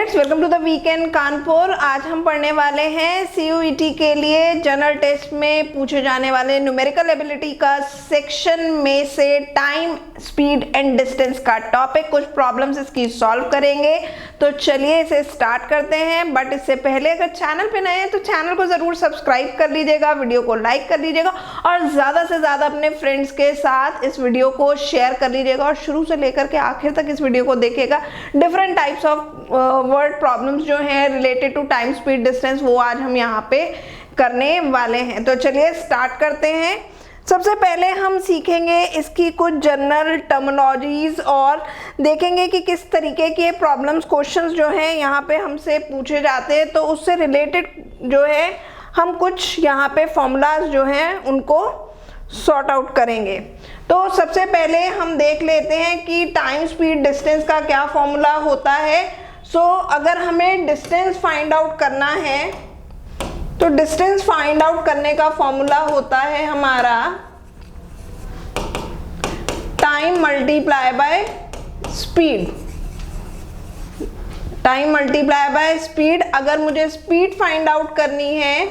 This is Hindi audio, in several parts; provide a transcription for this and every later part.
Students, welcome to the weekend Kanpur. आज हम पढ़ने वाले हैं सीयूईटी के लिए जनरल टेस्ट में पूछे जाने वाले न्यूमेरिकल एबिलिटी का सेक्शन में से टाइम, स्पीड एंड डिस्टेंस का टॉपिक। कुछ प्रॉब्लम्स इसकी सॉल्व करेंगे, तो चलिए इसे स्टार्ट करते हैं। बट इससे पहले अगर चैनल पे नए हैं तो चैनल को ज़रूर सब्सक्राइब कर लीजिएगा, वीडियो को लाइक कर लीजिएगा और ज़्यादा से ज़्यादा अपने फ्रेंड्स के साथ इस वीडियो को शेयर कर लीजिएगा और शुरू से लेकर के आखिर तक इस वीडियो को देखिएगा। Different types of word problems जो हैं related to time, speed, distance, वो आज हम यहाँ पे करने वाले हैं। तो चलिए स्टार्ट करते हैं। सबसे पहले हम सीखेंगे इसकी कुछ जनरल टर्मिनोलॉजीज और देखेंगे कि किस तरीके के प्रॉब्लम्स, क्वेश्चंस जो हैं यहाँ पे हमसे पूछे जाते हैं। तो उससे रिलेटेड जो है हम कुछ यहाँ पे फॉर्मूलाज जो हैं उनको सॉर्ट आउट करेंगे। तो सबसे पहले हम देख लेते हैं कि टाइम, स्पीड, डिस्टेंस का क्या फॉर्मूला होता है। अगर हमें डिस्टेंस फाइंड आउट करना है तो डिस्टेंस फाइंड आउट करने का फॉर्मूला होता है हमारा time multiply by speed. Time multiply by speed. अगर मुझे स्पीड फाइंड आउट करनी है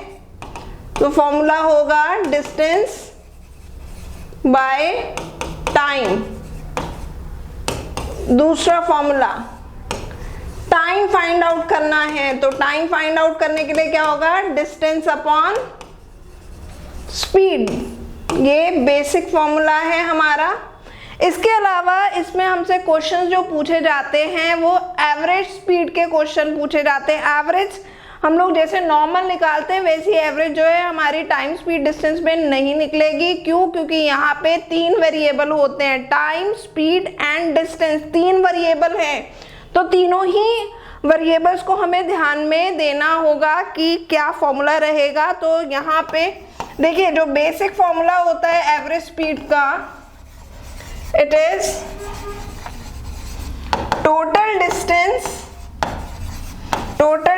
तो फॉर्मूला होगा डिस्टेंस बाय टाइम। दूसरा फॉर्मूला, टाइम फाइंड आउट करना है तो टाइम फाइंड आउट करने के लिए क्या होगा, डिस्टेंस अपॉन स्पीड। ये बेसिक फॉर्मूला है हमारा। इसके अलावा इसमें हमसे क्वेश्चन जो पूछे जाते हैं वो एवरेज स्पीड के क्वेश्चन पूछे जाते हैं। एवरेज हम लोग जैसे नॉर्मल निकालते हैं वैसी एवरेज जो है हमारी टाइम, स्पीड, डिस्टेंस में नहीं निकलेगी। क्यों? क्योंकि यहाँ पे तीन वेरिएबल होते हैं, टाइम, स्पीड एंड डिस्टेंस। तीन वेरिएबल हैं तो तीनों ही वेरिएबल्स को हमें ध्यान में देना होगा कि क्या फॉर्मूला रहेगा। तो यहाँ पे देखिए जो बेसिक फॉर्मूला होता है एवरेज स्पीड का, it is total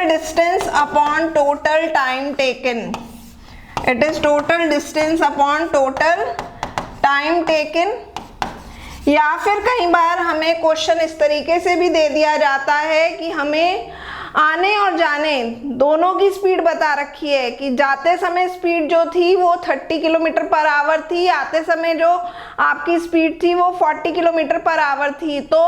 distance upon total time taken. It is total distance upon total time taken. या फिर कई बार हमें क्वेश्चन इस तरीके से भी दे दिया जाता है कि हमें आने और जाने दोनों की स्पीड बता रखी है कि जाते समय स्पीड जो थी वो 30 किलोमीटर पर आवर थी, आते समय जो आपकी स्पीड थी वो 40 किलोमीटर पर आवर थी। तो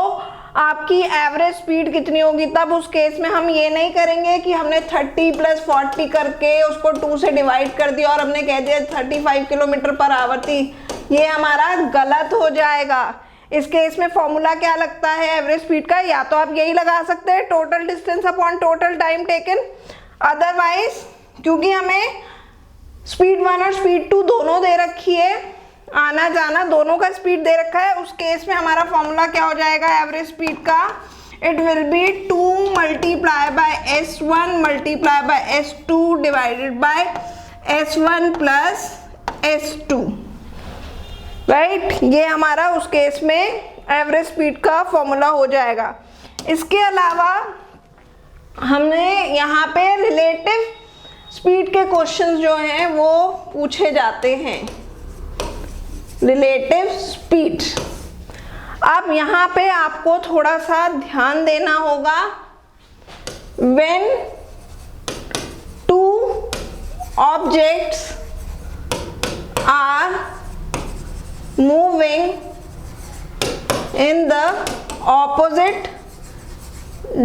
आपकी एवरेज स्पीड कितनी होगी? तब उस केस में हम ये नहीं करेंगे कि हमने 30 + 40 करके उसको 2 से डिवाइड कर दिया और हमने कह दिया 35 किलोमीटर पर आवर थी। ये हमारा गलत हो जाएगा। इस केस में फॉर्मूला क्या लगता है एवरेज स्पीड का? या तो आप यही लगा सकते हैं total distance upon total time taken. Otherwise क्योंकि हमें स्पीड 1 और स्पीड 2 दोनों दे रखी है, आना जाना दोनों का स्पीड दे रखा है, उस केस में हमारा फॉर्मूला क्या हो जाएगा एवरेज स्पीड का? It will B 2 multiply by S1 multiply by S2 divided by S1 plus S2, right. ये हमारा उस केस में एवरेज स्पीड का फॉर्मूला हो जाएगा। इसके अलावा हमने यहाँ पे रिलेटिव स्पीड के क्वेश्चंस जो हैं वो पूछे जाते हैं। Relative speed. अब यहाँ पे आपको थोड़ा सा ध्यान देना होगा। When two objects are moving in the opposite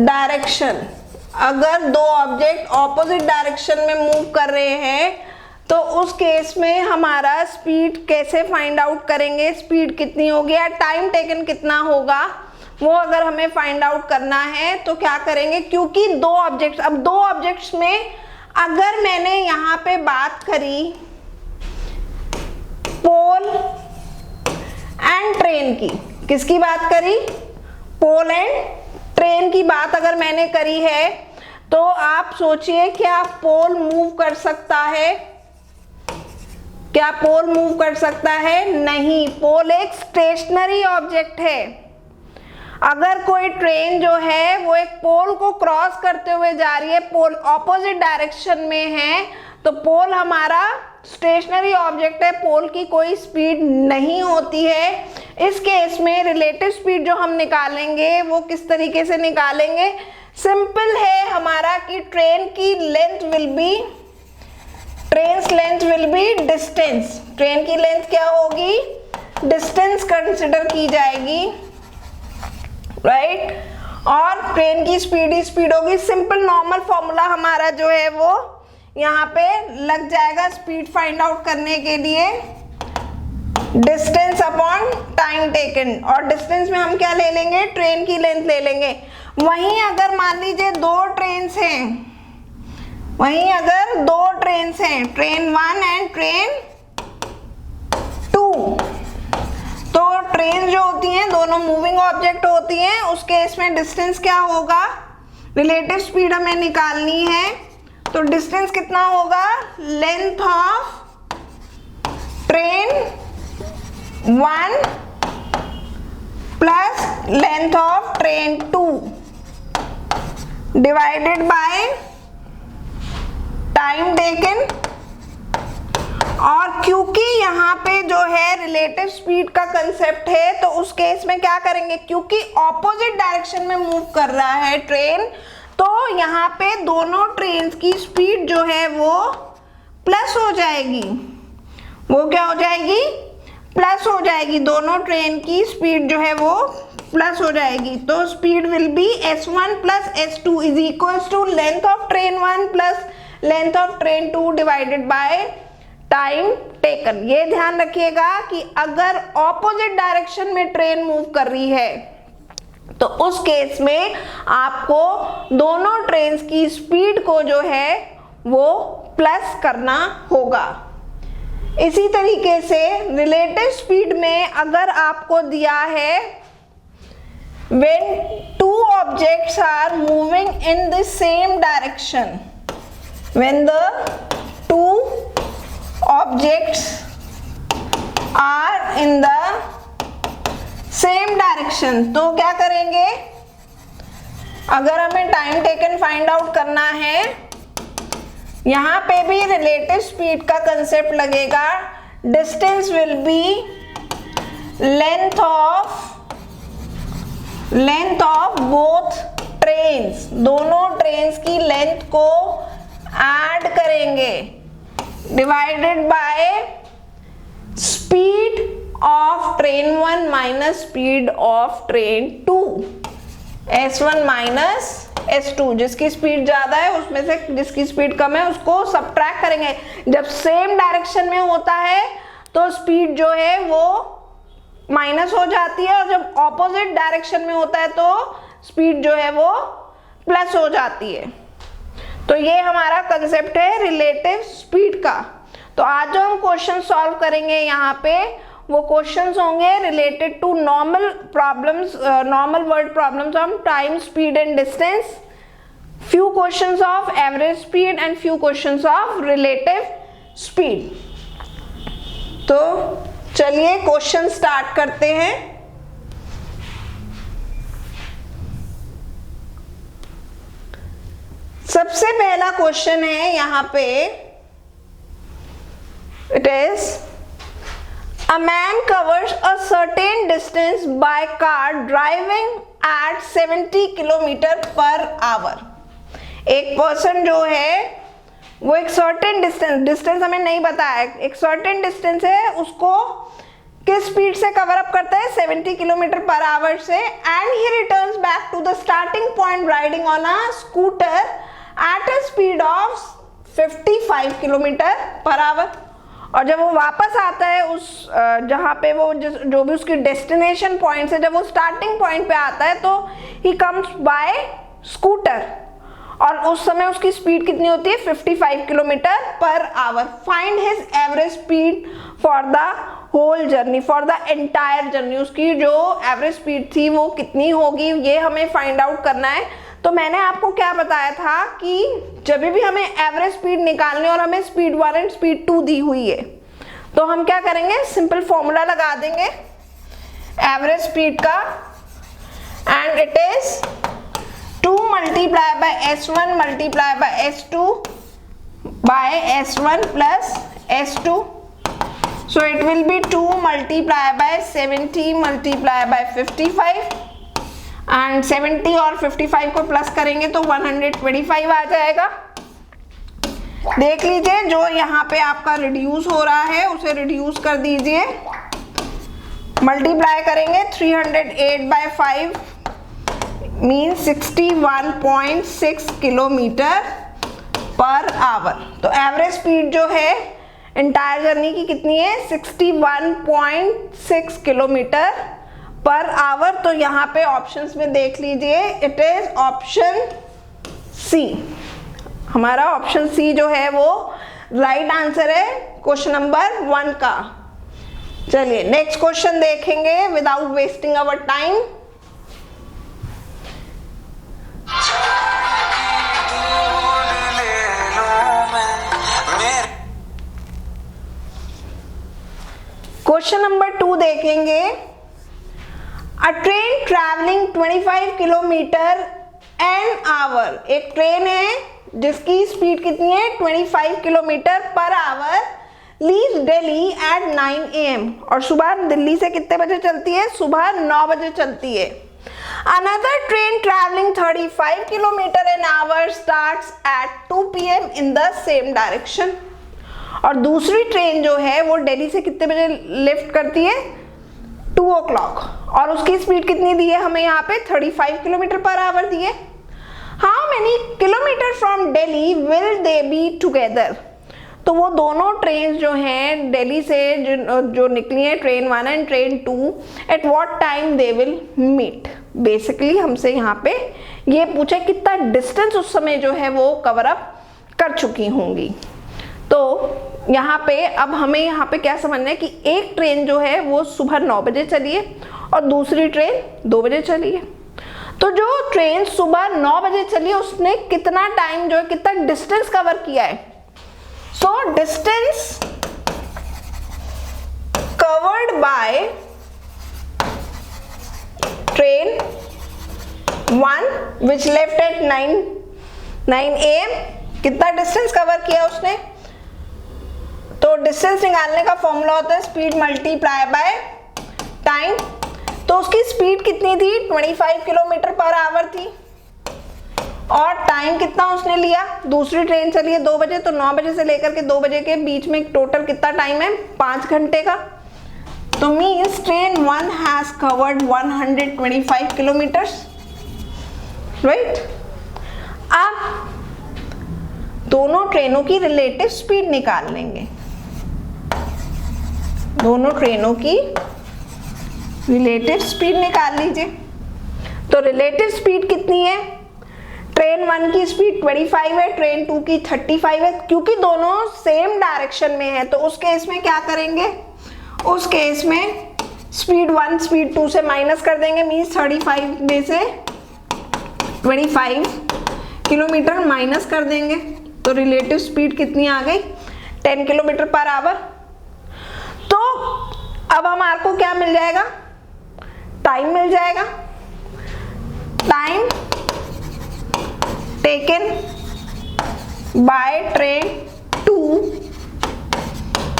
direction, अगर दो ऑब्जेक्ट ऑपोजिट डायरेक्शन में मूव कर रहे हैं तो उस केस में हमारा स्पीड कैसे फाइंड आउट करेंगे, स्पीड कितनी होगी या टाइम टेकन कितना होगा, वो अगर हमें फाइंड आउट करना है तो क्या करेंगे। क्योंकि दो ऑब्जेक्ट्स, अब दो ऑब्जेक्ट्स में अगर मैंने यहाँ पे बात करी पोल एंड ट्रेन की, किसकी बात करी? पोल एंड ट्रेन की बात अगर मैंने करी है तो आप सोचिए क्या पोल मूव कर सकता है? क्या पोल मूव कर सकता है? नहीं, पोल एक स्टेशनरी ऑब्जेक्ट है। अगर कोई ट्रेन जो है वो एक पोल को क्रॉस करते हुए जा रही है, पोल ऑपोजिट डायरेक्शन में है, तो पोल हमारा स्टेशनरी ऑब्जेक्ट है, पोल की कोई स्पीड नहीं होती है। इस केस में रिलेटिव स्पीड जो हम निकालेंगे वो किस तरीके से निकालेंगे, सिंपल है हमारा कि ट्रेन की length will be, train length will be distance, train की लेंथ क्या होगी, डिस्टेंस कंसिडर की जाएगी, राइट। और ट्रेन की स्पीड होगी, सिंपल नॉर्मल फॉर्मूला हमारा जो है वो यहाँ पे लग जाएगा स्पीड फाइंड आउट करने के लिए, डिस्टेंस अपॉन टाइम टेकन। और डिस्टेंस में हम क्या ले लेंगे, ट्रेन की लेंथ ले लेंगे। वहीं अगर मान लीजिए दो ट्रेन्स हैं, वहीं अगर दो ट्रेन्स हैं, ट्रेन 1 एंड ट्रेन 2, तो ट्रेन जो होती हैं दोनों मूविंग ऑब्जेक्ट होती हैं, उस केस में डिस्टेंस क्या होगा, रिलेटिव स्पीड हमें निकालनी है, तो डिस्टेंस कितना होगा, length of train 1 plus length of train 2 divided by time taken. और क्योंकि यहाँ पे जो है रिलेटिव स्पीड का कंसेप्ट है, तो उस केस में क्या करेंगे, क्योंकि ऑपोजिट डायरेक्शन में मूव कर रहा है ट्रेन, तो यहाँ पे दोनों ट्रेन की स्पीड जो है वो प्लस हो जाएगी। वो क्या हो जाएगी, प्लस हो जाएगी, दोनों ट्रेन की स्पीड जो है वो प्लस हो जाएगी। तो speed will be s1 plus s2 is equals to length of train 1 plus length of train 2 divided by time taken. ये ध्यान रखिएगा कि अगर ऑपोजिट डायरेक्शन में ट्रेन मूव कर रही है तो उस केस में आपको दोनों ट्रेन की स्पीड को जो है वो प्लस करना होगा। इसी तरीके से रिलेटिव स्पीड में अगर आपको दिया है when two objects are moving in the same direction, when the two objects are in the same direction, तो क्या करेंगे, अगर हमें टाइम टेकन फाइंड आउट करना है, यहाँ पे भी रिलेटिव स्पीड का कंसेप्ट लगेगा। Distance will be length of both trains, दोनों ट्रेन्स की लेंथ को ऐड करेंगे divided by speed of train 1 minus speed of train 2, s1 minus s2। जिसकी स्पीड ज्यादा है उसमें से जिसकी स्पीड कम है उसको सब्ट्रैक्ट करेंगे। जब सेम डायरेक्शन में होता है तो स्पीड जो है वो माइनस हो जाती है, और जब ऑपोजिट डायरेक्शन में होता है तो स्पीड जो है वो प्लस हो जाती है। तो ये हमारा कंसेप्ट है रिलेटिव स्पीड का। तो आज जो हम क्वेश्चन सॉल्व करेंगे यहाँ पे वो क्वेश्चंस होंगे related to normal problems, normal word problems on time, speed and distance, few questions of average speed and few questions of relative speed। तो चलिए क्वेश्चन स्टार्ट करते हैं। सबसे पहला क्वेश्चन है यहाँ पे, it is a man covers a certain distance by car driving at 70 km/h। एक पर्सन जो है वो एक सर्टेन डिस्टेंस हमें नहीं बताया, एक सर्टेन डिस्टेंस है, उसको किस स्पीड से कवर अप करता है, 70 km/h से, and he returns back to the starting point riding on a scooter at a speed of 55 km/h। और जब वो वापस आता है उस जहाँ पे वो जो भी उसकी डेस्टिनेशन पॉइंट से, जब वो स्टार्टिंग पॉइंट पे आता है तो ही कम्स बाय स्कूटर, और उस समय उसकी स्पीड कितनी होती है, 55 km/h। Find his average speed for the whole journey, for the entire journey. उसकी जो एवरेज स्पीड थी वो कितनी होगी, ये हमें फाइंड आउट करना है। तो मैंने आपको क्या बताया था कि जब भी हमें एवरेज स्पीड निकालनी और हमें स्पीड 1 एंड स्पीड 2 दी हुई है तो हम क्या करेंगे, सिंपल फॉर्मूला लगा देंगे एवरेज स्पीड का, and it is 2 multiplied by s1 multiplied by s2 by s1 plus s2, so it will be 2 multiplied by 70 multiplied by 55 and 70 और 55 को प्लस करेंगे तो 125 आ जाएगा। देख लीजिए जो यहाँ पे आपका रिड्यूस हो रहा है उसे रिड्यूस कर दीजिए, मल्टीप्लाई करेंगे 308/5 मीन 61.6 किलोमीटर पर आवर। तो एवरेज स्पीड जो है इंटायर जर्नी की कितनी है, 61.6 किलोमीटर पर आवर। तो यहाँ पे ऑप्शंस में देख लीजिए, इट इज ऑप्शन सी। हमारा ऑप्शन सी जो है वो राइट आंसर है क्वेश्चन नंबर 1 का। चलिए नेक्स्ट क्वेश्चन देखेंगे without wasting our time. Question number 2 देखेंगे। A train travelling 25 kilometre an hour, एक ट्रेन है जिसकी स्पीड कितनी है 25 kilometre per hour, leaves Delhi at 9 AM, और सुबह दिल्ली से कितने बजे चलती है, सुबह 9 बजे चलती है। Another train traveling 35 kilometer an hour starts at 2 PM in the same direction, और दूसरी ट्रेन जो है वो दिल्ली से कितने बजे लिफ्ट करती है 2 o'clock, और उसकी स्पीड कितनी दी है हमें यहाँ पे 35 किलोमीटर पर आवर दी है। How many kilometer from Delhi will they be together? तो वो दोनों ट्रेन जो हैं दिल्ली से जो निकली है train 1 and train 2, at what time they will meet. Basically हमसे यहाँ पे ये पूछे कितना डिस्टेंस उस समय जो है वो कवर अप कर चुकी होंगी। तो यहाँ पे अब हमें यहाँ पे क्या समझना है कि एक ट्रेन जो है वो सुबह 9 बजे चली है और दूसरी ट्रेन 2 बजे चली है। तो जो ट्रेन सुबह 9 बजे चली है उसने कितना टाइम जो है कितना डिस्टेंस कवर किया है। So distance covered by train 1 which left at 9 AM, कितना डिस्टेंस कवर किया उसने। तो डिस्टेंस निकालने का फॉर्मूला होता है स्पीड मल्टीप्लाई बाय टाइम। तो उसकी स्पीड कितनी थी 25 किलोमीटर पर आवर थी, और टाइम कितना उसने लिया, दूसरी ट्रेन चली है 2 बजे, तो 9 बजे से लेकर के 2 बजे के बीच में टोटल कितना टाइम है 5 घंटे का। तो means train 1 has covered 125 kilometres, right. अब दोनों ट्रेनों की रिलेटिव स्पीड निकाल लेंगे, दोनों ट्रेनों की रिलेटिव स्पीड निकाल लीजिए। तो रिलेटिव स्पीड कितनी है, ट्रेन 1 की स्पीड 25 है, ट्रेन 2 की 35 है। क्योंकि दोनों सेम डायरेक्शन में है तो उस केस में क्या करेंगे, उस केस में स्पीड 1 स्पीड 2 से माइनस कर देंगे, मीन्स 35 में से 25 किलोमीटर माइनस कर देंगे। तो रिलेटिव स्पीड कितनी आ गई 10 किलोमीटर पर आवर। तो अब हमारे को क्या मिल जाएगा, टाइम मिल जाएगा, time taken by train 2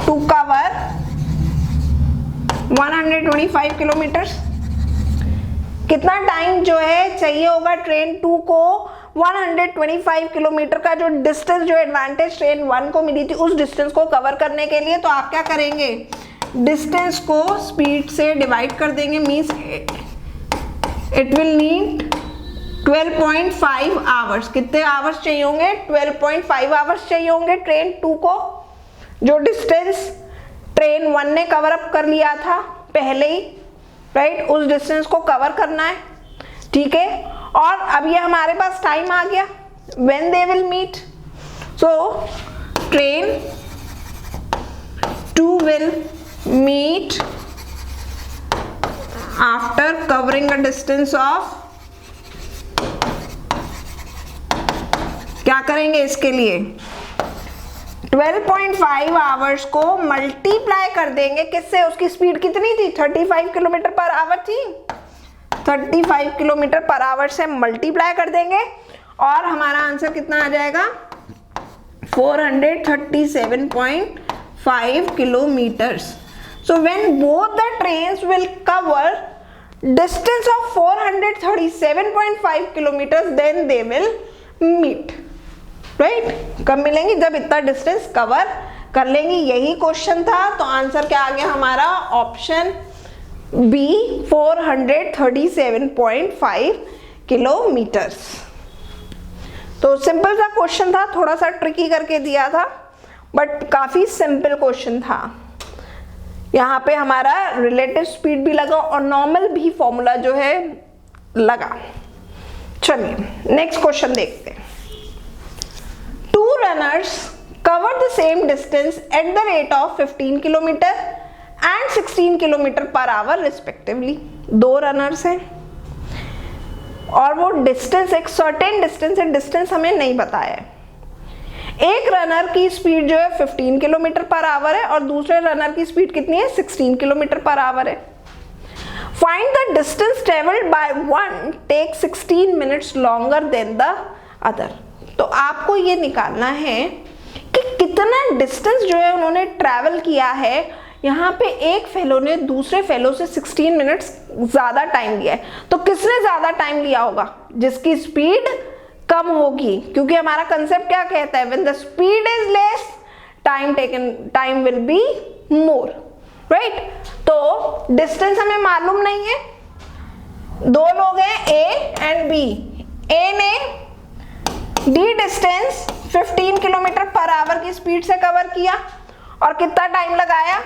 to cover 125 kilometres. कितना टाइम जो है चाहिए होगा ट्रेन 2 को 125 किलोमीटर का जो डिस्टेंस जो एडवांटेज ट्रेन 1 को मिली थी उस डिस्टेंस को कवर करने के लिए। तो आप क्या करेंगे, डिस्टेंस को स्पीड से डिवाइड कर देंगे, means it will need 12.5 hours. कितने आवर्स चाहिए होंगे 12.5 आवर्स चाहिए होंगे ट्रेन 2 को, जो डिस्टेंस ट्रेन 1 ने कवर अप कर लिया था पहले ही, राइट, उस डिस्टेंस को कवर करना है, ठीक है। और अब ये हमारे पास टाइम आ गया when they will meet. So train 2 will meet after covering a distance of, क्या करेंगे इसके लिए 12.5 आवर्स को मल्टीप्लाई कर देंगे किससे, उसकी स्पीड कितनी थी 35 किलोमीटर पर आवर थी, 35 किलोमीटर पर आवर से मल्टीप्लाई कर देंगे और हमारा आंसर कितना आ जाएगा 437.5 kilometers. So when both the trains will cover distance of 437.5 kilometers, then they will meet. Right? कब मिलेंगी? जब इतना डिस्टेंस कवर कर लेंगी। यही क्वेश्चन था, तो आंसर क्या आ गया हमारा? Option B 437.5 kilometres. तो सिंपल सा क्वेश्चन था, थोड़ा सा ट्रिकी करके दिया था, बट काफी सिंपल क्वेश्चन था। यहाँ पे हमारा रिलेटिव स्पीड भी लगा और नॉर्मल भी फॉर्मूला जो है लगा। चलिए नेक्स्ट क्वेश्चन देखते हैं। 2 runners covered the same distance at the rate of 15 kilometer and 16 kilometer per hour respectively। 2 runners हैं और वो डिस्टेंस, एक सर्टेन डिस्टेंस है, डिस्टेंस हमें नहीं बताया है। एक रनर की स्पीड जो है 15 किलोमीटर पर आवर है और दूसरे रनर की स्पीड कितनी है? 16 किलोमीटर पर आवर है। Find the distance travelled by one take 16 minutes longer than the other. तो आपको ये निकालना है कि कितना डिस्टेंस जो है उन्होंने ट्रैवल किया है। यहाँ पे एक फेलो ने दूसरे फेलो से 16 मिनट्स ज्यादा टाइम लिया है, तो किसने ज्यादा टाइम लिया होगा? जिसकी स्पीड कम होगी, क्योंकि हमारा कंसेप्ट क्या कहता है? When the speed is less time will be more, right? तो डिस्टेंस हमें मालूम नहीं है। 2 लोग हैं ए एंड बी। ए ने D distance 15 kilometre per hour की स्पीड से कवर किया और कितना टाइम लगाया?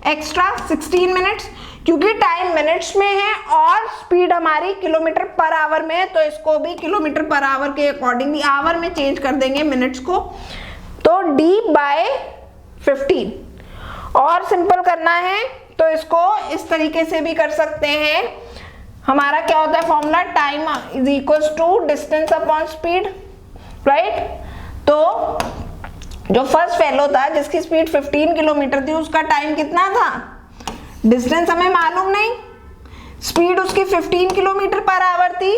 एक्स्ट्रा 16 मिनट्स, क्योंकि टाइम मिनट्स में है और स्पीड हमारी किलोमीटर पर आवर में है, तो इसको भी किलोमीटर पर आवर के अकॉर्डिंगली आवर में चेंज कर देंगे मिनट्स को। तो d बाय 15 और सिंपल करना है तो इसको इस तरीके से भी कर सकते हैं। हमारा क्या होता है formula? Time is equals to distance upon speed, right? तो जो फर्स्ट फेलो था जिसकी स्पीड 15 किलोमीटर थी, उसका टाइम कितना था? डिस्टेंस हमें मालूम नहीं, स्पीड उसकी 15 किलोमीटर पर आवर थी,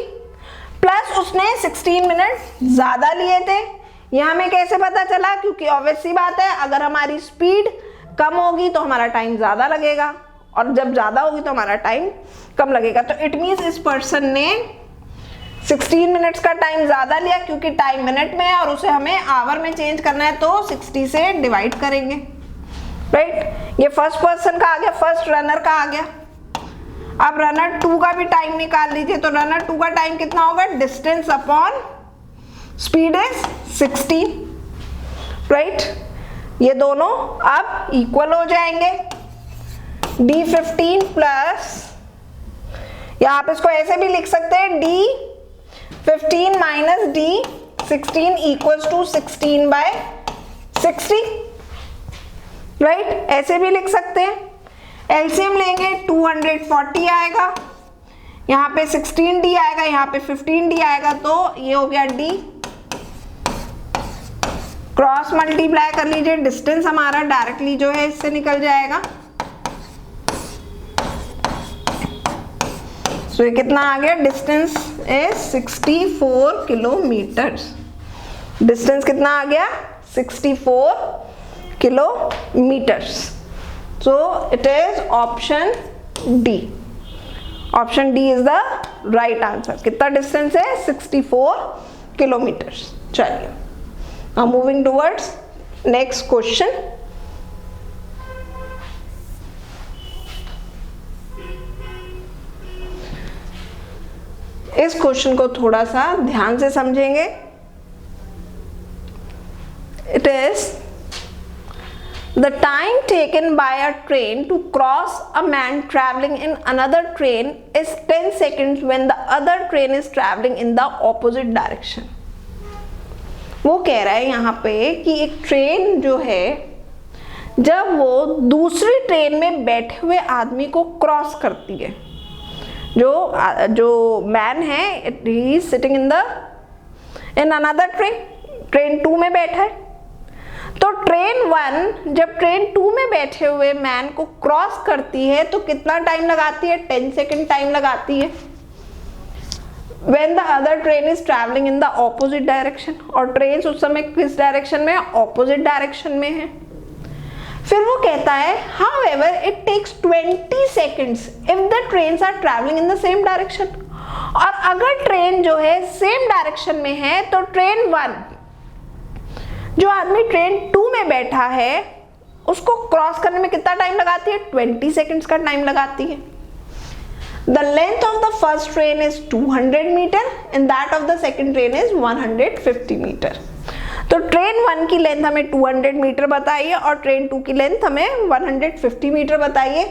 प्लस उसने 16 मिनट ज्यादा लिए थे। यह हमें कैसे पता चला? क्योंकि ऑब्वियस सी बात है, अगर हमारी स्पीड कम होगी तो हमारा टाइम ज्यादा लगेगा और जब ज्यादा होगी तो हमारा टाइम कम लगेगा। तो इट मीन्स इस पर्सन ने 16 मिनट्स का टाइम ज्यादा लिया, क्योंकि टाइम मिनट में है और उसे हमें आवर में चेंज करना है, तो 60 से डिवाइड करेंगे, राइट? ये फर्स्ट पर्सन का आ गया, फर्स्ट रनर का आ गया। अब रनर 2 का भी टाइम निकाल लीजिए। तो रनर 2 का टाइम कितना होगा? Distance upon speed is 16, right? ये दोनों अब इक्वल हो जाएंगे। d15 प्लस, या आप इसको ऐसे भी लिख सकते हैं, d15 minus d16 equals to 16 by 60, right? ऐसे भी लिख सकते हैं। एलसीएम लेंगे 240 आएगा, यहाँ पे 16d आएगा, यहाँ पे 15d आएगा, तो ये हो गया d। क्रॉस मल्टीप्लाई कर लीजिए, डिस्टेंस हमारा डायरेक्टली जो है इससे निकल जाएगा। तो ये कितना आ गया? Distance is 64 kilometres. डिस्टेंस कितना आ गया? 64 kilometres. So it is option D. Option D is the right answer. कितना डिस्टेंस है? 64 किलोमीटर्स। चलिए, now moving towards next question. इस क्वेश्चन को थोड़ा सा ध्यान से समझेंगे। It is the time taken by a train to cross a man traveling in another train is 10 seconds when the other train is traveling in the opposite direction. वो कह रहा है यहाँ पे कि एक ट्रेन जो है, जब वो दूसरी ट्रेन में बैठे हुए आदमी को क्रॉस करती है, जो मैन है, he is sitting in another train 2 में बैठा है, तो ट्रेन 1 जब ट्रेन 2 में बैठे हुए मैन को क्रॉस करती है तो कितना टाइम लगाती है? 10 सेकेंड टाइम लगाती है। When the other train is traveling in the opposite direction, और ट्रेन उस समय किस डायरेक्शन में है? ऑपोजिट डायरेक्शन में है। फिर वो कहता है however it takes 20 seconds if the trains are traveling in the same direction। और अगर ट्रेन जो है सेम डायरेक्शन में है तो ट्रेन 1, जो आदमी ट्रेन 2 में बैठा है उसको क्रॉस करने में कितना टाइम लगाती है? 20 सेकेंड्स का टाइम लगाती है। The length of the first train is 200 meter and that of the second train is 150 meter। तो ट्रेन 1 की लेंथ हमें 200 मीटर बताइए और ट्रेन 2 की लेंथ हमें 150 मीटर बताइए।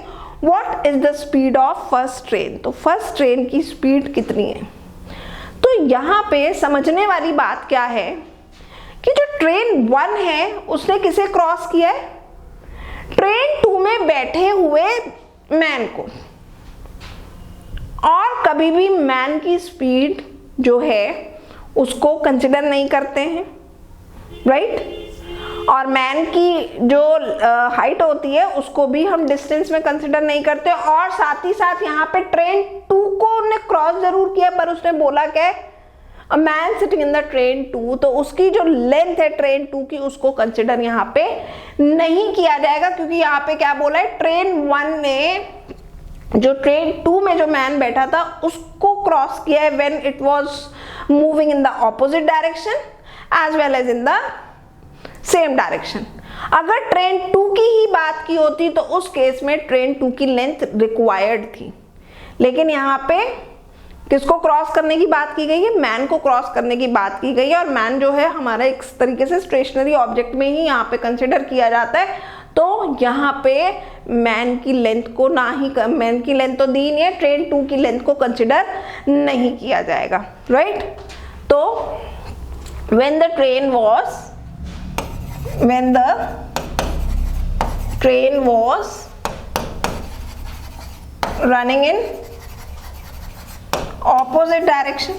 What is the speed of first train? तो फर्स्ट ट्रेन की स्पीड कितनी है? तो यहाँ पे समझने वाली बात क्या है कि जो ट्रेन 1 है उसने किसे क्रॉस किया है? ट्रेन 2 में बैठे हुए मैन को। और कभी भी मैन की स्पीड जो है उसको कंसिडर नहीं करते हैं, राइट? और मैन की जो हाइट होती है उसको भी हम डिस्टेंस में कंसिडर नहीं करते। और साथ ही साथ यहाँ पे ट्रेन 2 को उन्हें क्रॉस जरूर किया पर उसने बोला क्या? A man sitting in the train 2, तो उसकी जो लेंथ है ट्रेन 2 की उसको कंसिडर यहाँ पे नहीं किया जाएगा, क्योंकि यहाँ पे क्या बोला है? ट्रेन 1 ने जो ट्रेन 2 में जो मैन बैठा था उसको क्रॉस किया है when it was moving in the opposite direction as well as in the same direction. अगर ट्रेन 2 की ही बात की होती तो उस केस में ट्रेन 2 की लेंथ रिक्वायर्ड थी, लेकिन यहाँ पे किसको क्रॉस करने की बात की गई है? मैन को क्रॉस करने की बात की गई है। और मैन जो है हमारा एक तरीके से स्टेशनरी ऑब्जेक्ट में ही यहाँ पे कंसिडर किया जाता है, तो यहाँ पे मैन की लेंथ को ना ही, मैन की लेंथ तो दी नहीं है, ट्रेन 2 की लेंथ को कंसिडर नहीं किया जाएगा, राइट? तो when the train was running in opposite direction,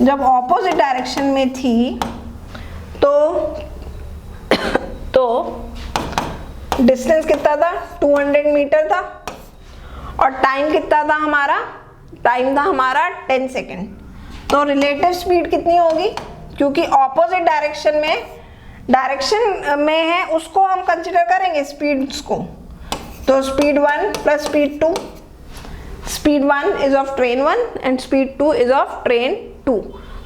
जब ऑपोजिट डायरेक्शन में थी तो डिस्टेंस कितना था? 200 मीटर था। और टाइम कितना था हमारा? टाइम था हमारा 10 सेकेंड। तो रिलेटिव स्पीड कितनी होगी? क्योंकि ऑपोजिट डायरेक्शन में है उसको हम कंसिडर करेंगे स्पीड्स को। तो speed 1 plus speed 2, speed 1 is of train 1 and speed 2 is of train 2।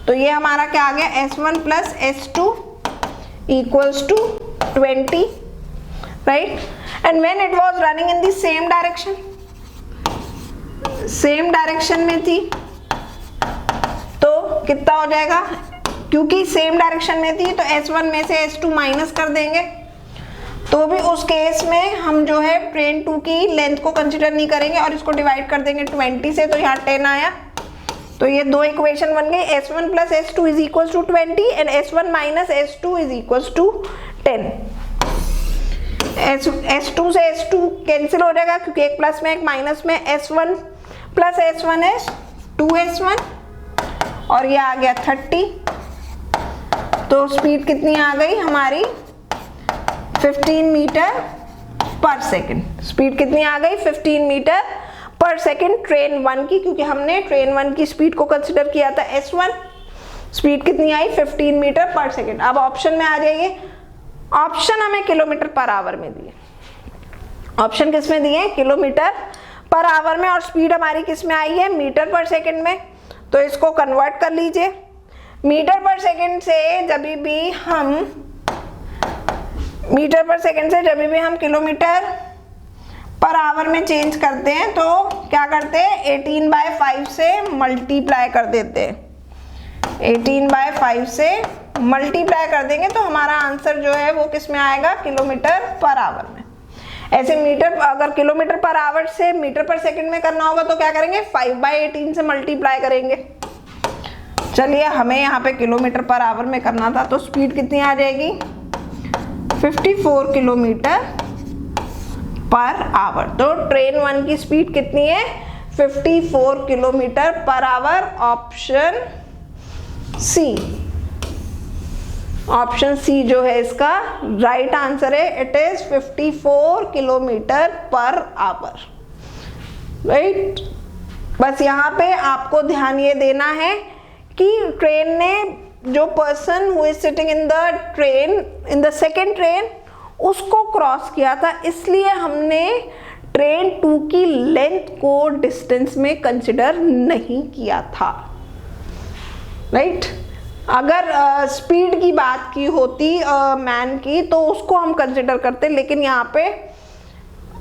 तो ये हमारा क्या आ गया? S1 plus S2 equals to 20, right? And when it was running in the same direction, same direction में थी तो कितना हो जाएगा? क्योंकि सेम डायरेक्शन में थी तो S1 में से S2 माइनस कर देंगे, तो भी उस केस में हम जो है ट्रेन 2 की लेंथ को कंसिडर नहीं करेंगे और इसको डिवाइड कर देंगे 20 से, तो यहाँ 10 आया। तो ये दो इक्वेशन बन गई, S1 plus S2 is equal to 20 and S1 minus S2 is equal to 10। S2 से S2 कैंसिल हो जाएगा क्योंकि एक प्लस में एक माइनस में, S1 प्लस S1 है 2S1 और ये आ गया 30। तो स्पीड कितनी आ गई हमारी? 15 मीटर पर सेकेंड। स्पीड कितनी आ गई? 15 मीटर पर सेकेंड ट्रेन 1 की, क्योंकि हमने ट्रेन 1 की स्पीड को कंसिडर किया था S1। स्पीड कितनी आई? 15 मीटर पर सेकेंड। अब ऑप्शन में आ जाइए। ऑप्शन हमें किलोमीटर पर आवर में दिए। ऑप्शन किस में दिए? किलोमीटर पर आवर में। और स्पीड हमारी किस में आई है? मीटर पर सेकेंड में। तो इसको कन्वर्ट कर लीजिए। मीटर पर सेकेंड से जब भी हम किलोमीटर पर आवर में चेंज करते हैं तो क्या करते हैं? 18/5 से मल्टीप्लाई कर देते हैं। 18/5 से मल्टीप्लाई कर देंगे तो हमारा आंसर जो है वो किस में आएगा? किलोमीटर पर आवर में। ऐसे मीटर, अगर किलोमीटर पर आवर से मीटर पर सेकंड में करना होगा तो क्या करेंगे? 5/18 से मल्टीप्लाई करेंगे। चलिए, हमें यहाँ पे किलोमीटर पर आवर में करना था, तो स्पीड कितनी आ जाएगी? 54 किलोमीटर पर आवर। तो ट्रेन 1 की स्पीड कितनी है? 54 kilometre per hour. Option C, option C जो है इसका राइट आंसर है। It is 54 kilometre per hour, right? बस यहाँ पे आपको ध्यान ये देना है कि ट्रेन ने, जो person who is sitting in the train, in the second train, उसको क्रॉस किया था, इसलिए हमने ट्रेन 2 की लेंथ को डिस्टेंस में कंसिडर नहीं किया था, राइट। अगर स्पीड की बात की होती मैन की तो उसको हम कंसिडर करते, लेकिन यहाँ पे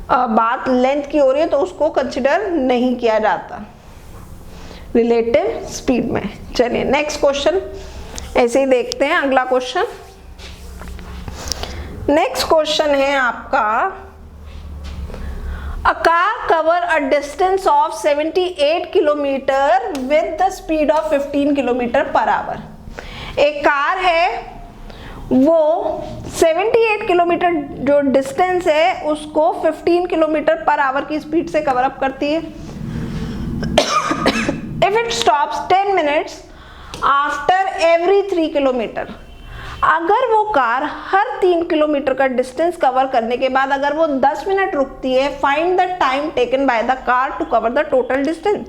बात लेंथ की हो रही है तो उसको कंसिडर नहीं किया जाता रिलेटिव स्पीड में। चलिए नेक्स्ट क्वेश्चन ऐसे ही देखते हैं। अगला क्वेश्चन, नेक्स्ट क्वेश्चन है आपका, A car cover a distance of 78 kilometre with the speed of 15 kilometre per our. एक कार है, वो 78 किलोमीटर जो डिस्टेंस है उसको 15 किलोमीटर पर आवर की स्पीड से कवर अप करती है। If it stops 10 minutes after every 3 kilometre, अगर वो कार हर 3 किलोमीटर का डिस्टेंस कवर करने के बाद अगर वो 10 मिनट रुकती है, find the time taken by the car to cover the total distance.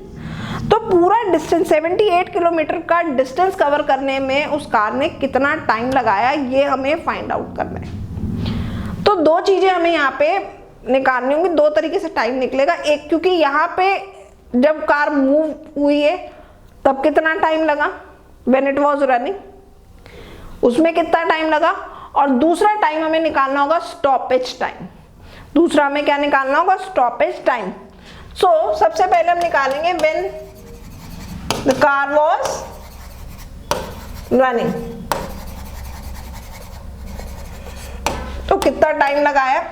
तो पूरा डिस्टेंस 78 किलोमीटर का डिस्टेंस कवर करने में उस कार ने कितना टाइम लगाया, ये हमें फाइंड आउट करना है। तो दो चीजें हमें यहाँ पे निकालनी होंगी, दो तरीके से टाइम निकलेगा। एक, क्योंकि यहाँ पे जब कार मूव हुई है तब कितना टाइम लगा, व्हेन इट वाज रनिंग, उसमें कितना टाइम लगा। और दूसरा टाइम हमें निकालना होगा स्टॉपेज टाइम। दूसरा हमें क्या निकालना होगा, स्टॉपेज टाइम। सो सबसे पहले हम निकालेंगे when the car was running, तो कितना टाइम लगाया,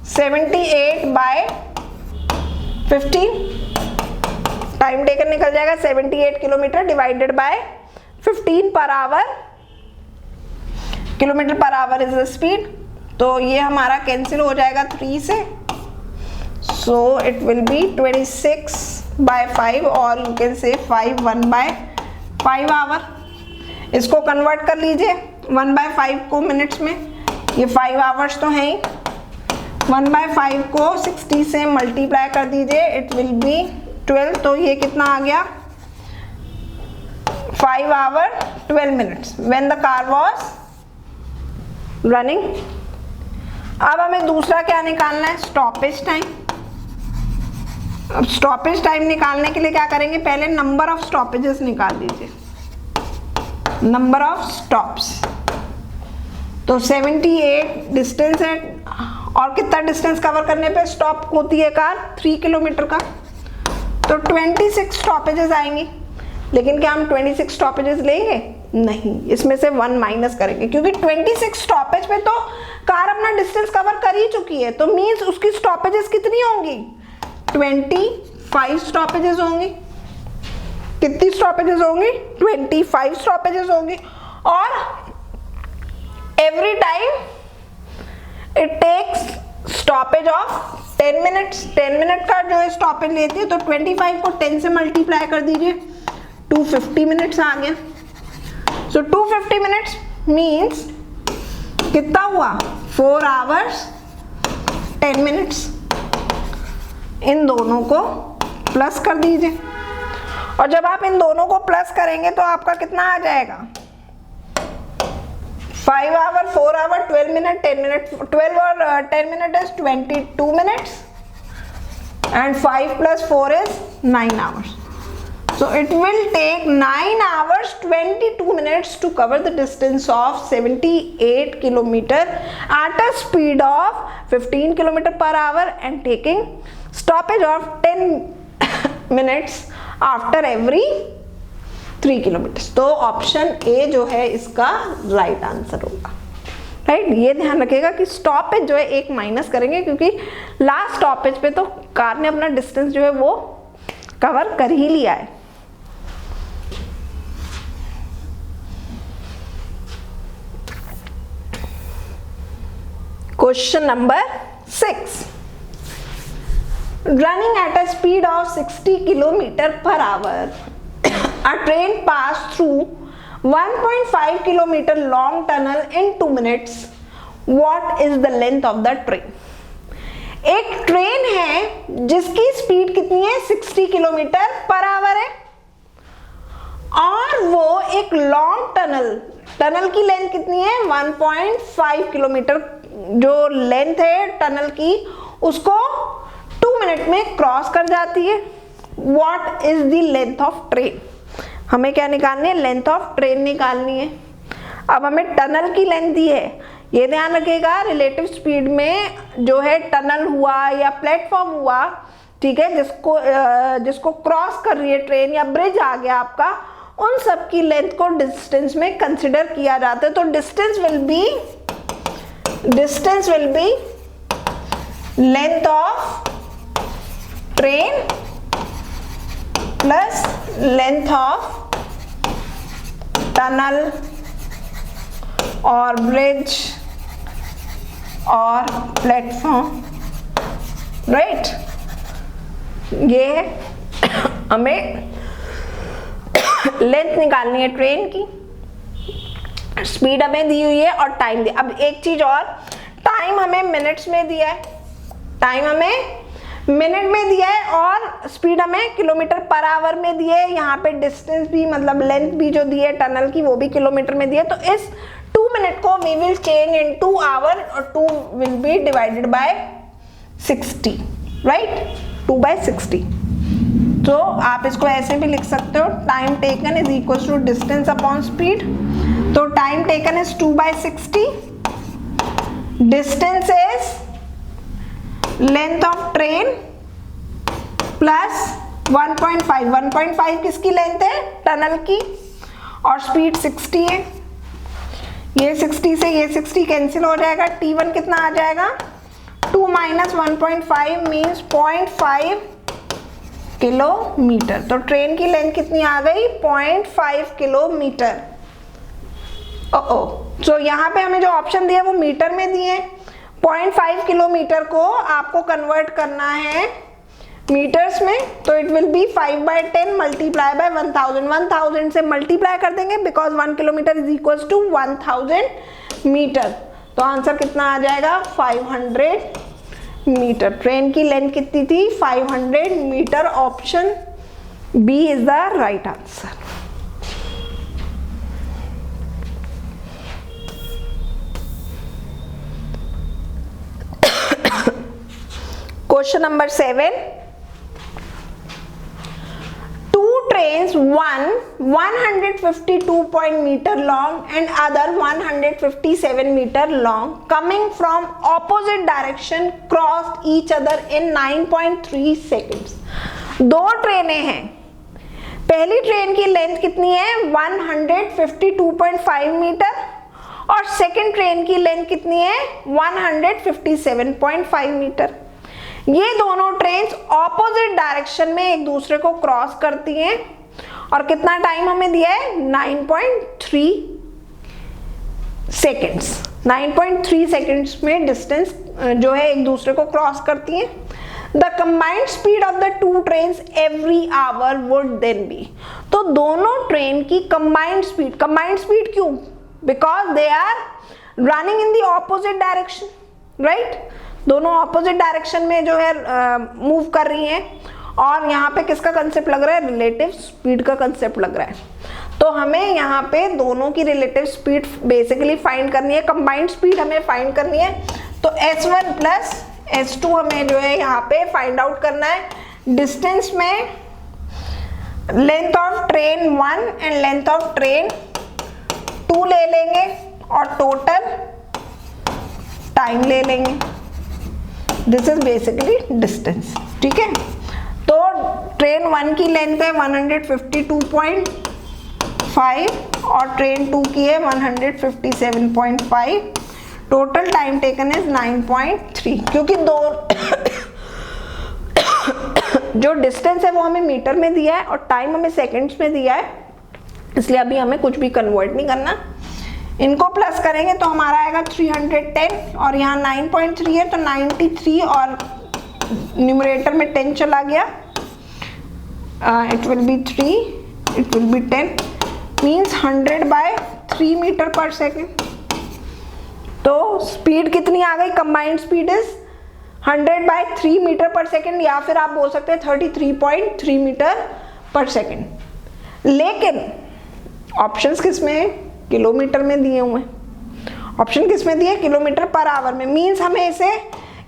78 बाय 15, टाइम टेकन निकल जाएगा 78 kilometre divided by 15 per hour, kilometre per hour is the speed. तो ये हमारा कैंसिल हो जाएगा 3 से, so it will be 26 by 5 और यू कैन से 1/5 आवर। इसको कन्वर्ट कर लीजिए 1/5 को मिनट्स में, ये 5 आवर्स तो हैं ही। 1/5 को 60 से मल्टीप्लाई कर दीजिए, इट विल बी 12। तो ये कितना आ गया, 5 hour 12 minutes when the car was running. अब हमें दूसरा क्या निकालना है, स्टॉपेज टाइम। अब स्टॉपेज टाइम निकालने के लिए क्या करेंगे, पहले नंबर ऑफ स्टॉपेजेस निकाल दीजिए, नंबर ऑफ स्टॉप्स। तो 78 डिस्टेंस है और कितना डिस्टेंस कवर करने पे स्टॉप होती है कार, 3 किलोमीटर का, तो 26 स्टॉपेजेस आएंगी। लेकिन क्या हम 26 स्टॉपेजेस लेंगे, नहीं, इसमें से 1 माइनस करेंगे, क्योंकि 26 स्टॉपेज पे तो कार अपना डिस्टेंस कवर कर ही चुकी है। तो मींस उसकी स्टॉपेजेस कितनी होंगी, 25 स्टॉपेजेस होंगी। कितनी स्टॉपेजेस होंगी, 25 स्टॉपेजेस होंगी। और every time it takes stoppage of 10 minutes. 10 minute का जो स्टॉपेज लेती है, तो 25 को 10 से मल्टीप्लाई कर दीजिए, 250 मिनट्स आ गया। सो 250 मिनट्स मीन्स कितना हुआ, 4 आवर्स 10 मिनट्स। इन दोनों को प्लस कर दीजिए, और जब आप इन दोनों को प्लस करेंगे तो आपका कितना आ जाएगा, 5 आवर 4 आवर 12 मिनट 10 मिनट, 12 और 10 minute is 22 minutes and 5 + 4 is 9 hours. So it will take 9 hours 22 minutes to cover the distance of 78 kilometer at a speed of 15 kilometer per hour and taking stoppage of 10 minutes after every 3 kilometers। तो ऑप्शन ए जो है इसका राइट आंसर होगा, राइट। ये ध्यान रखिएगा कि स्टॉपेज जो है एक माइनस करेंगे, क्योंकि लास्ट स्टॉपेज पे तो कार ने अपना डिस्टेंस जो है वो कवर कर ही लिया है। Question number 6. Running at a speed of 60 km per hour, a train passed through 1.5 km long tunnel in 2 minutes. What is the length of the train? एक ट्रेन है जिसकी स्पीड कितनी है, 60 किलोमीटर पर आवर है, और वो एक लॉन्ग टनल की लेंथ कितनी है, 1.5 किलोमीटर जो लेंथ है टनल की उसको 2 मिनट में क्रॉस कर जाती है। What is the length of train, हमें क्या निकालनी है, लेंथ ऑफ ट्रेन निकालनी है। अब हमें टनल की लेंथ दी है, ये ध्यान रखिएगा रिलेटिव स्पीड में जो है टनल हुआ या प्लेटफॉर्म हुआ, ठीक है, जिसको क्रॉस कर रही है ट्रेन या ब्रिज आ गया आपका, उन सब की लेंथ को डिस्टेंस में कंसिडर किया जाता है। तो distance will be length of train plus length of tunnel और ब्रिज और प्लेटफॉर्म, राइट। ये हमें लेंथ निकालनी है ट्रेन की, स्पीड हमें दी हुई है और टाइम दी। अब एक चीज और, टाइम हमें मिनट्स में दिया है, टाइम हमें मिनट में दिया है और स्पीड हमें किलोमीटर पर आवर में दिए है। यहाँ पे डिस्टेंस भी मतलब लेंथ भी जो दी है टनल की वो भी किलोमीटर में दी है। तो इस 2 मिनट को we will change in 2 hour और 2 will be divided by 60, right, 2/60। तो आप इसको ऐसे भी लिख सकते हो, time taken is equal to distance upon speed. तो time taken is 2/60, distance is length of train plus 1.5 किसकी लेंथ है, टनल की, और स्पीड 60 है। ये 60 से ये 60 कैंसिल हो जाएगा, T1 कितना आ जाएगा, 2 - 1.5 मीन्स 0.5 किलोमीटर। तो ट्रेन की लेंथ कितनी आ गई, 0.5 किलोमीटर। तो यहाँ पे हमें जो ऑप्शन दिया वो मीटर में दिए हैं। 0.5 किलोमीटर को आपको कन्वर्ट करना है मीटर्स में, तो it will be 5/10 multiply by 1000। 1000 से मल्टीप्लाई कर देंगे because 1 kilometre is equal to 1000 metre. तो आंसर कितना आ जाएगा, 500 मीटर। ट्रेन की लेंथ कितनी थी, 500 metre. Option B is the right answer. Question number 7. Two trains, one 152 meter long and other 157 meter long, coming from opposite direction, crossed each other in 9.3 seconds. दो ट्रेनें हैं, पहली ट्रेन की लेंथ कितनी है, 152.5 मीटर, और सेकेंड ट्रेन की लेंथ कितनी है, 157.5 मीटर। ये दोनों ट्रेन्स ऑपोजिट डायरेक्शन में एक दूसरे को क्रॉस करती हैं और कितना टाइम हमें दिया है, 9.3 सेकेंड्स। 9.3 सेकेंड्स में डिस्टेंस जो है एक दूसरे को क्रॉस करती हैं। The combined speed of the two trains every hour would then be. तो दोनों ट्रेन की कंबाइंड स्पीड क्यों, because they are running in the opposite direction, right. दोनों ऑपोजिट डायरेक्शन में जो है मूव कर रही हैं, और यहाँ पे किसका कंसेप्ट लग रहा है, रिलेटिव स्पीड का कंसेप्ट लग रहा है। तो हमें यहाँ पे दोनों की रिलेटिव स्पीड बेसिकली फाइंड करनी है, कंबाइंड स्पीड हमें फाइंड करनी है। तो S1 प्लस S2 हमें जो है यहाँ पे फाइंड आउट करना है। डिस्टेंस में length of train 1 and length of train 2 ले लेंगे और टोटल टाइम ले लेंगे। दिस इज बेसिकली डिस्टेंस, ठीक है। तो ट्रेन 1 की लेंथ है 152.5 और ट्रेन 2 की है 157.5। Total time taken is 9.3। क्योंकि दो जो डिस्टेंस है वो हमें मीटर में दिया है और टाइम हमें सेकंड्स में दिया है, इसलिए अभी हमें कुछ भी कन्वर्ट नहीं करना। इनको प्लस करेंगे तो हमारा आएगा 310 और यहाँ 9.3 है तो 93 और न्यूमरेटर में 10 चला गया। It will be 3, it will be 10 means 100/3 metre per second. तो स्पीड कितनी आ गई, combined speed is 100/3 metre per second, या फिर आप बोल सकते हैं 33.3 मीटर पर सेकेंड। लेकिन ऑप्शंस किस में है, किलोमीटर में दिए हुए हैं, ऑप्शन किस में दिया? किलोमीटर पर आवर में। मीन्स हमें इसे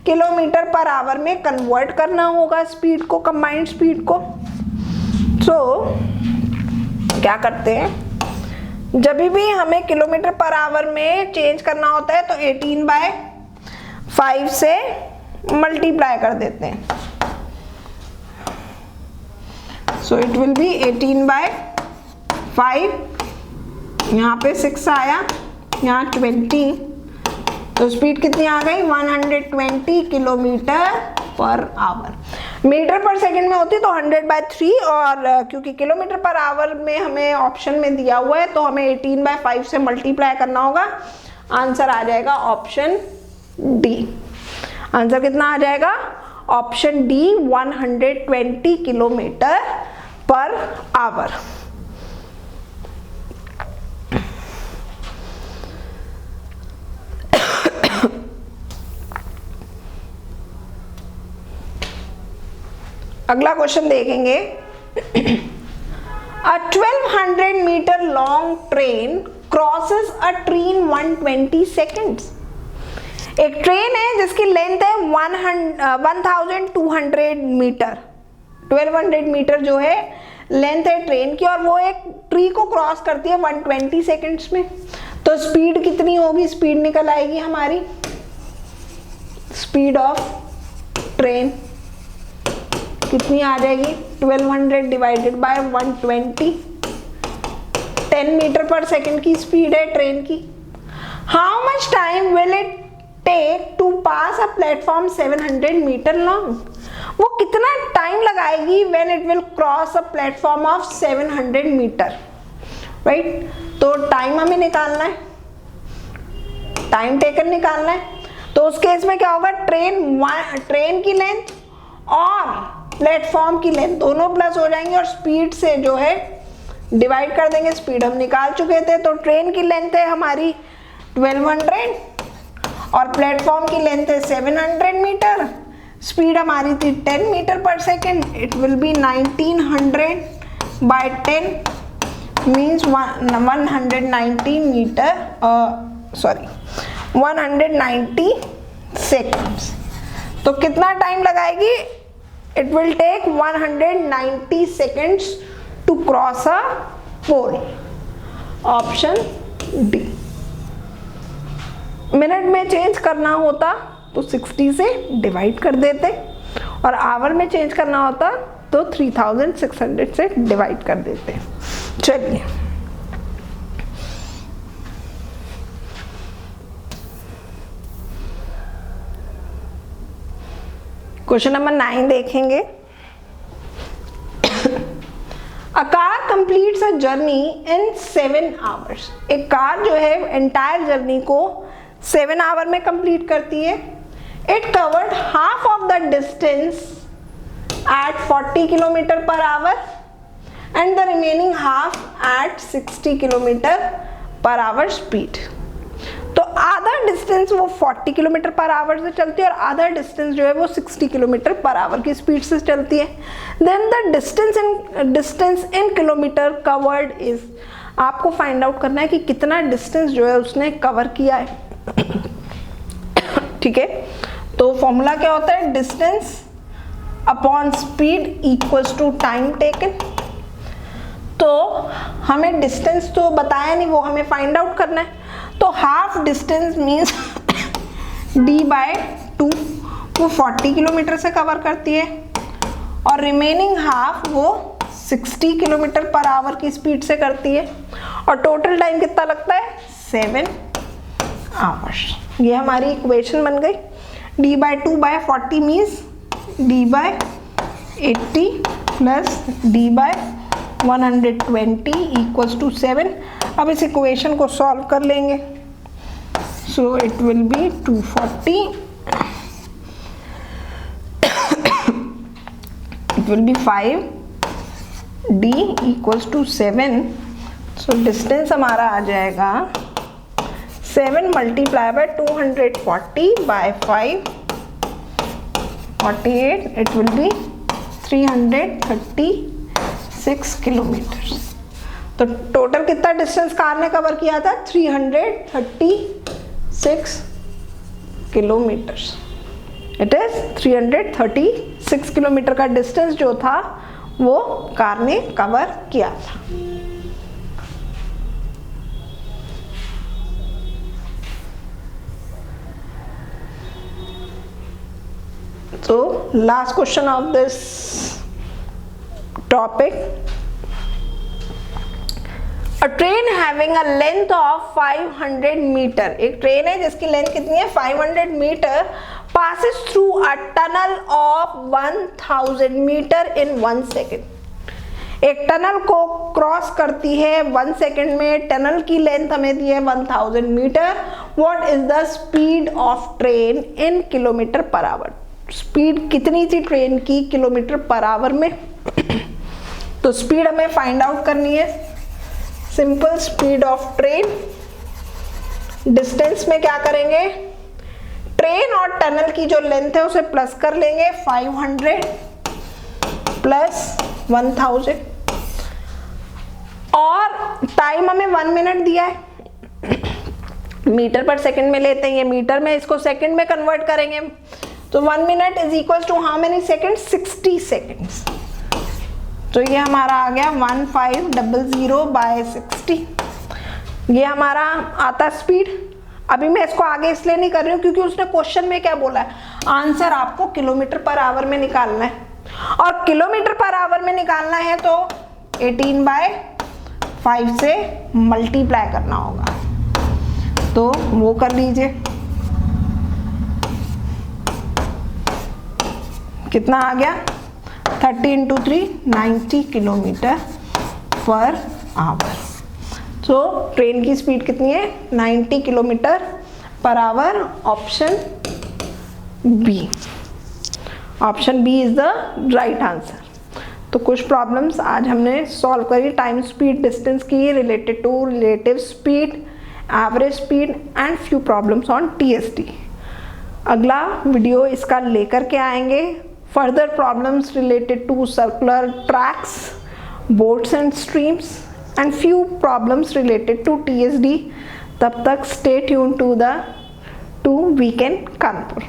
किलोमीटर पर आवर में कन्वर्ट करना होगा स्पीड को, कंबाइंड स्पीड को। सो क्या करते हैं, जब भी हमें किलोमीटर पर आवर में चेंज करना होता है तो 18/5 से मल्टीप्लाई कर देते हैं। सो इट विल बी 18/5, यहाँ पे 6 आया, यहाँ 20, तो स्पीड कितनी आ गई? 120 किलोमीटर पर आवर। मीटर पर सेकंड में होती तो 100/3, और क्योंकि किलोमीटर पर आवर में हमें ऑप्शन में दिया हुआ है तो हमें 18/5 से मल्टीप्लाई करना होगा। आंसर आ जाएगा ऑप्शन डी। आंसर कितना आ जाएगा? Option D 120 kilometre per hour. अगला क्वेश्चन देखेंगे। A 1200 metre long train crosses a tree in 120 seconds. एक ट्रेन है जिसकी लेंथ है 1200 मीटर, 1200 मीटर जो है लेंथ है ट्रेन की, और वो एक ट्री को क्रॉस करती है 120 सेकेंड्स में। तो स्पीड कितनी होगी? स्पीड निकल आएगी हमारी, स्पीड ऑफ ट्रेन कितनी आ जाएगी? 1200 divided by 120, 10 metre per second की स्पीड है ट्रेन की। How much time will it take to pass a platform 700 metre long? वो कितना टाइम लगाएगी when it will cross a platform of 700 metre, right? तो टाइम हमें निकालना है, टाइम टेकन निकालना है। तो उस केस में क्या होगा? ट्रेन की लेंथ और प्लेटफॉर्म की लेंथ दोनों प्लस हो जाएंगे और स्पीड से जो है डिवाइड कर देंगे। स्पीड हम निकाल चुके थे, तो ट्रेन की लेंथ है हमारी 1200 और प्लेटफॉर्म की लेंथ है 700 मीटर। स्पीड हमारी थी 10 metre per second. It will B 1900/10 means 190 seconds. तो कितना टाइम लगाएगी? It will take 190 seconds to cross a pole. Option D. Minute में चेंज करना होता तो 60 से डिवाइड कर देते, और आवर में चेंज करना होता तो 3600 से डिवाइड कर देते। चलिए क्वेश्चन नंबर 9 देखेंगे। A car completes a journey in 7 hours. एक कार जो है एंटायर जर्नी को 7 आवर में कंप्लीट करती है। It covered half of the distance at 40 kilometre per hour and the remaining half at 60 kilometre per hour speed. तो आधा डिस्टेंस वो 40 किलोमीटर पर आवर से चलती है और आधा डिस्टेंस जो है वो 60 किलोमीटर पर आवर की स्पीड से चलती है। Then the distance in kilometre covered is. आपको फाइंड आउट करना है कि कितना डिस्टेंस जो है उसने कवर किया है। ठीक है, तो फॉर्मूला क्या होता है? Distance upon speed equals to time taken. तो हमें डिस्टेंस तो बताया नहीं, वो हमें फाइंड आउट करना है। तो हाफ डिस्टेंस मीन्स d/2, वो 40 किलोमीटर से कवर करती है और रिमेनिंग हाफ वो 60 किलोमीटर पर आवर की स्पीड से करती है। और टोटल टाइम कितना लगता है? 7 आवर्स। ये हमारी इक्वेशन बन गई। d/2/40 means d/80 plus d/120 equals to 7। अब इस इक्वेशन को सॉल्व कर लेंगे। So it will be 240, it will be 5d equals to 7। So distance हमारा आ जाएगा 7 multiply by 240/5, 48, it will be 336 kilometre. तो टोटल कितना डिस्टेंस कार ने कवर किया था? 336 6 किलोमीटर्स। इट इज 336 किलोमीटर का डिस्टेंस जो था वो कार ने कवर किया था। So last question of this topic. A train having a length of 500 meter, एक ट्रेन है जिसकी लेंथ कितनी है 500 metre, passes through a tunnel of 1000 meter in 1 second। एक टनल को क्रॉस करती है 1 सेकेंड में। टनल की लेंथ हमें दी है 1000 metre. What is the speed of train in kilometre per hour? Speed कितनी थी ट्रेन की किलोमीटर पर आवर में? तो स्पीड हमें फाइंड आउट करनी है। Simple, speed of train, distance में क्या करेंगे, ट्रेन और टनल की जो लेंथ है उसे प्लस कर लेंगे, 500 प्लस 1000, और टाइम हमें 1 मिनट दिया है, मीटर पर सेकंड में लेते हैं, ये मीटर में, इसको सेकंड में कन्वर्ट करेंगे, तो 1 minute is equal to how many second, 60 seconds. तो ये हमारा आ गया 1500 बाय 60, ये हमारा आता स्पीड। अभी मैं इसको आगे इसलिए नहीं कर रही हूँ क्योंकि उसने क्वेश्चन में क्या बोला है, आंसर आपको किलोमीटर पर आवर में निकालना है, और किलोमीटर पर आवर में निकालना है तो 18/5 से मल्टीप्लाई करना होगा, तो वो कर लीजिए। कितना आ गया, 30 × 3 90 किलोमीटर पर आवर। तो ट्रेन की स्पीड कितनी है, 90 kilometre per hour. Option B, option B is the right answer. तो कुछ प्रॉब्लम्स आज हमने सॉल्व करी, टाइम, स्पीड, डिस्टेंस की, related to relative speed, average speed and few problems on TST। अगला वीडियो इसका लेकर के आएंगे, further problems related to circular tracks, boats and streams and few problems related to TSD। तब तक stay tuned to Weekend Kanpur।